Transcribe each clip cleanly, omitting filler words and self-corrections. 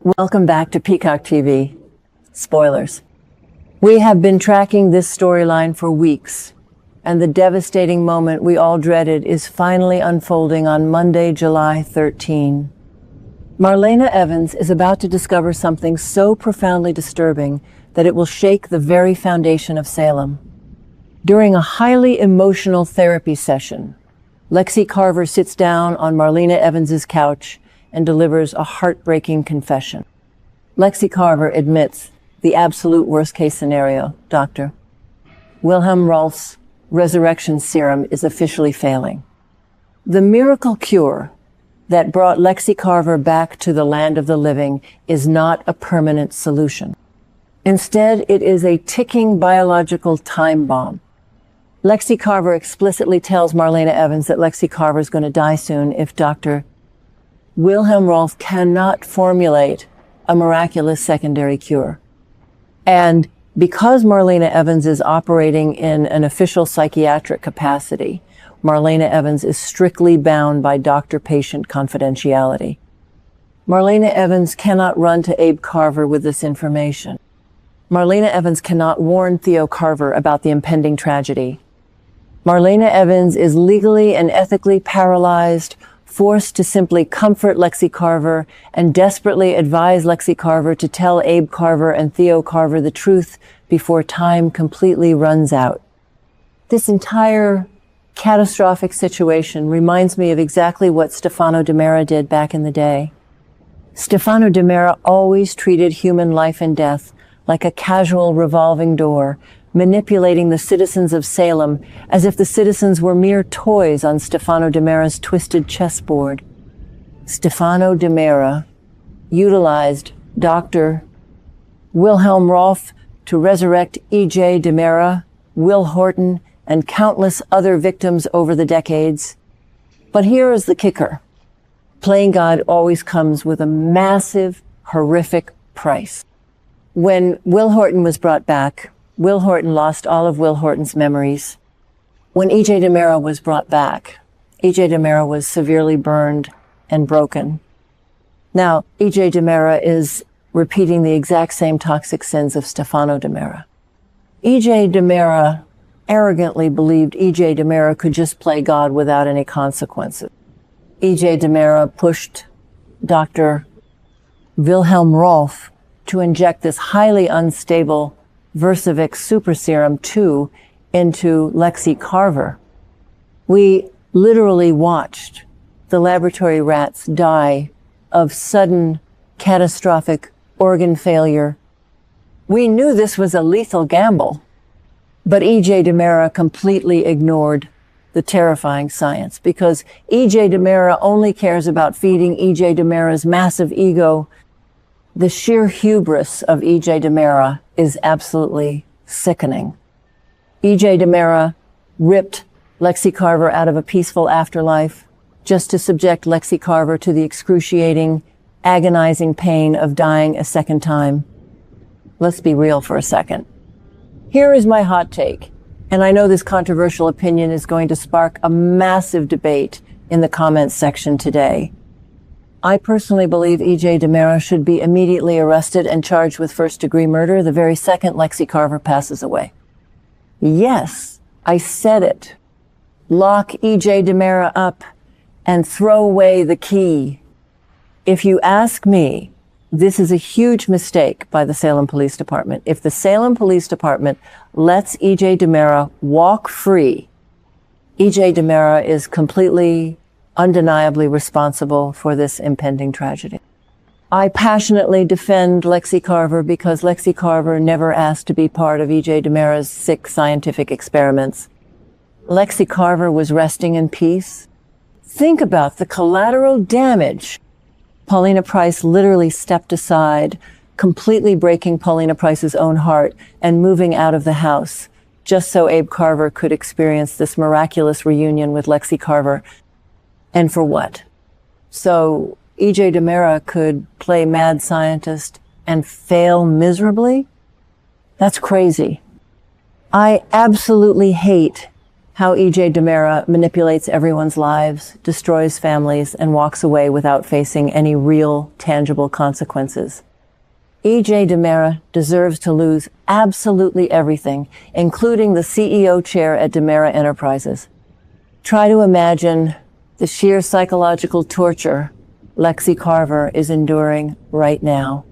Welcome back to Peacock TV. Spoilers. We have been tracking this storyline for weeks, and the devastating moment we all dreaded is finally unfolding on Monday, July 13. Marlena Evans is about to discover something so profoundly disturbing that it will shake the very foundation of Salem. During a highly emotional therapy session, Lexie Carver sits down on Marlena Evans's couch and delivers a heartbreaking confession. Lexie Carver admits the absolute worst-case scenario, Doctor. Wilhelm Rolf's resurrection serum is officially failing. The miracle cure that brought Lexie Carver back to the land of the living is not a permanent solution. Instead, it is a ticking biological time bomb. Lexie Carver explicitly tells Marlena Evans that Lexie Carver is going to die soon if Dr. Wilhelm Rolf cannot formulate a miraculous secondary cure. And because Marlena Evans is operating in an official psychiatric capacity, Marlena Evans is strictly bound by doctor-patient confidentiality. Marlena Evans cannot run to Abe Carver with this information. Marlena Evans cannot warn Theo Carver about the impending tragedy. Marlena Evans is legally and ethically paralyzed, forced to simply comfort Lexie Carver and desperately advise Lexie Carver to tell Abe Carver and Theo Carver the truth before time completely runs out. This entire catastrophic situation reminds me of exactly what Stefano DiMera did back in the day. Stefano DiMera always treated human life and death like a casual revolving door, manipulating the citizens of Salem as if the citizens were mere toys on Stefano DiMera's twisted chessboard. Stefano DiMera utilized Dr. Wilhelm Rolf to resurrect EJ DiMera, Will Horton, and countless other victims over the decades. But here is the kicker. Playing God always comes with a massive, horrific price. When Will Horton was brought back, Will Horton lost all of Will Horton's memories. When EJ DiMera was brought back, EJ DiMera was severely burned and broken. Now, EJ DiMera is repeating the exact same toxic sins of Stefano DiMera. EJ DiMera arrogantly believed EJ DiMera could just play God without any consequences. EJ DiMera pushed Dr. Wilhelm Rolf to inject this highly unstable Versavix Super Serum 2 into Lexie Carver. We literally watched the laboratory rats die of sudden catastrophic organ failure. We knew this was a lethal gamble, but EJ DiMera completely ignored the terrifying science because EJ DiMera only cares about feeding EJ DiMera's massive ego. The sheer hubris of EJ DiMera is absolutely sickening. EJ DiMera ripped Lexie Carver out of a peaceful afterlife just to subject Lexie Carver to the excruciating, agonizing pain of dying a second time. Let's be real for a second. Here is my hot take, and I know this controversial opinion is going to spark a massive debate in the comments section today. I personally believe EJ DiMera should be immediately arrested and charged with first-degree murder the very second Lexie Carver passes away. Yes, I said it. Lock EJ DiMera up and throw away the key. If you ask me, this is a huge mistake by the Salem Police Department. If the Salem Police Department lets EJ DiMera walk free, EJ DiMera is completely undeniably responsible for this impending tragedy. I passionately defend Lexie Carver because Lexie Carver never asked to be part of EJ DiMera's sick scientific experiments. Lexie Carver was resting in peace. Think about the collateral damage. Paulina Price literally stepped aside, completely breaking Paulina Price's own heart and moving out of the house, just so Abe Carver could experience this miraculous reunion with Lexie Carver. And for what? So EJ DiMera could play mad scientist and fail miserably? That's crazy. I absolutely hate how EJ DiMera manipulates everyone's lives, destroys families, and walks away without facing any real, tangible consequences. EJ DiMera deserves to lose absolutely everything, including the CEO chair at DiMera Enterprises. Try to imagine the sheer psychological torture Lexie Carver is enduring right now.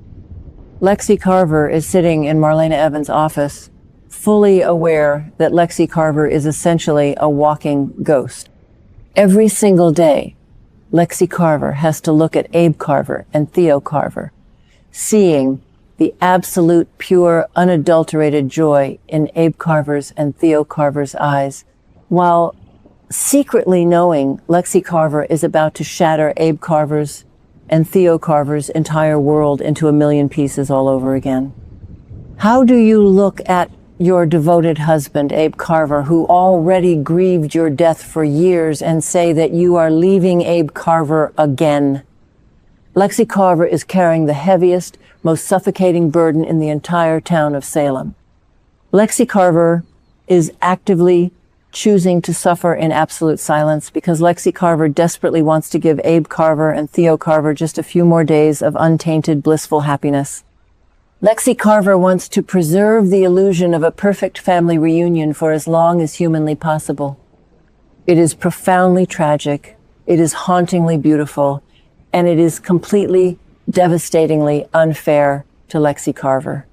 Lexie Carver is sitting in Marlena Evans' office, fully aware that Lexie Carver is essentially a walking ghost. Every single day, Lexie Carver has to look at Abe Carver and Theo Carver, seeing the absolute, pure, unadulterated joy in Abe Carver's and Theo Carver's eyes, while secretly knowing Lexie Carver is about to shatter Abe Carver's and Theo Carver's entire world into a million pieces all over again. How do you look at your devoted husband, Abe Carver, who already grieved your death for years, and say that you are leaving Abe Carver again? Lexie Carver is carrying the heaviest, most suffocating burden in the entire town of Salem. Lexie Carver is actively choosing to suffer in absolute silence because Lexie Carver desperately wants to give Abe Carver and Theo Carver just a few more days of untainted, blissful happiness. Lexie Carver wants to preserve the illusion of a perfect family reunion for as long as humanly possible. It is profoundly tragic, it is hauntingly beautiful, and it is completely, devastatingly unfair to Lexie Carver.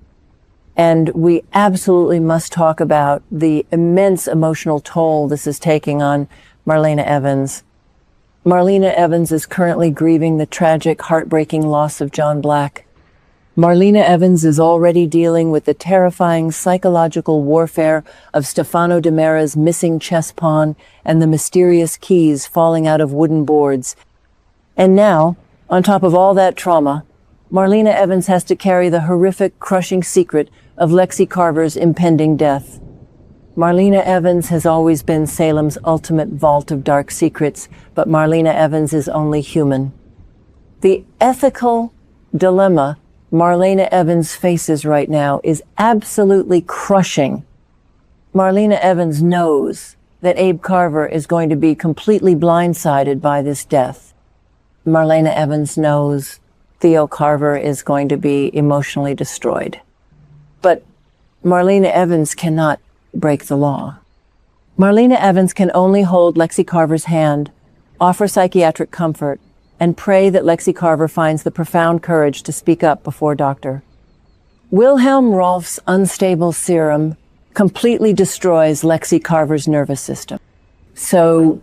And we absolutely must talk about the immense emotional toll this is taking on Marlena Evans. Marlena Evans is currently grieving the tragic, heartbreaking loss of John Black. Marlena Evans is already dealing with the terrifying psychological warfare of Stefano DiMera's missing chess pawn and the mysterious keys falling out of wooden boards. And now, on top of all that trauma, Marlena Evans has to carry the horrific, crushing secret of Lexie Carver's impending death. Marlena Evans has always been Salem's ultimate vault of dark secrets, but Marlena Evans is only human. The ethical dilemma Marlena Evans faces right now is absolutely crushing. Marlena Evans knows that Abe Carver is going to be completely blindsided by this death. Marlena Evans knows Theo Carver is going to be emotionally destroyed. But Marlena Evans cannot break the law. Marlena Evans can only hold Lexie Carver's hand, offer psychiatric comfort, and pray that Lexie Carver finds the profound courage to speak up before doctor. Wilhelm Rolf's unstable serum completely destroys Lexie Carver's nervous system. So,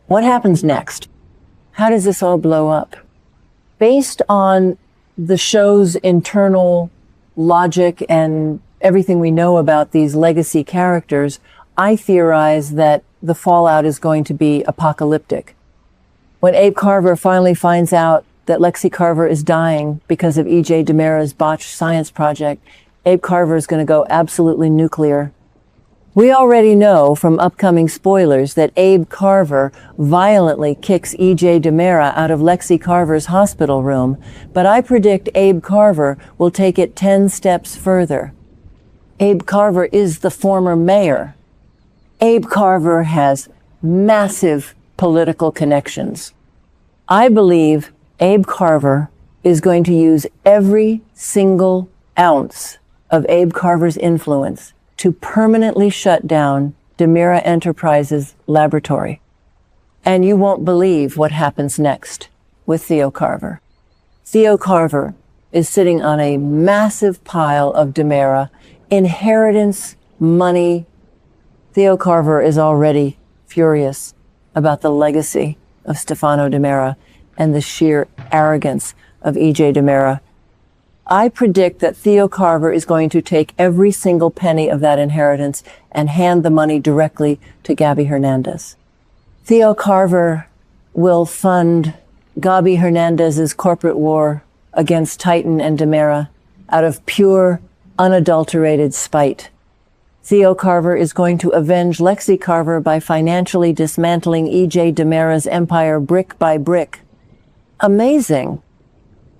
what happens next? How does this all blow up? Based on the show's internal logic and everything we know about these legacy characters, I theorize that the fallout is going to be apocalyptic. When Abe Carver finally finds out that Lexie Carver is dying because of EJ DiMera's botched science project, Abe Carver is going to go absolutely nuclear. We already know from upcoming spoilers that Abe Carver violently kicks EJ DiMera out of Lexie Carver's hospital room, but I predict Abe Carver will take it 10 steps further. Abe Carver is the former mayor. Abe Carver has massive political connections. I believe Abe Carver is going to use every single ounce of Abe Carver's influence to permanently shut down DiMera Enterprises laboratory. And you won't believe what happens next with Theo Carver. Theo Carver is sitting on a massive pile of DiMera inheritance money. Theo Carver is already furious about the legacy of Stefano DiMera and the sheer arrogance of EJ DiMera. I predict that Theo Carver is going to take every single penny of that inheritance and hand the money directly to Gabi Hernandez. Theo Carver will fund Gabi Hernandez's corporate war against Titan and DiMera out of pure, unadulterated spite. Theo Carver is going to avenge Lexie Carver by financially dismantling EJ DiMera's empire brick by brick. Amazing.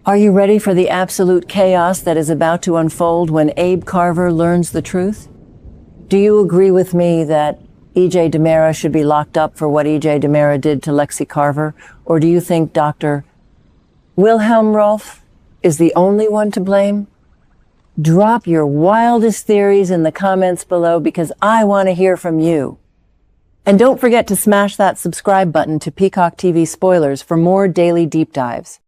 Are you ready for the absolute chaos that is about to unfold when Abe Carver learns the truth? Do you agree with me that EJ DiMera should be locked up for what EJ DiMera did to Lexie Carver? Or do you think Dr. Wilhelm Rolf is the only one to blame? Drop your wildest theories in the comments below because I want to hear from you. And don't forget to smash that subscribe button to Peacock TV Spoilers for more daily deep dives.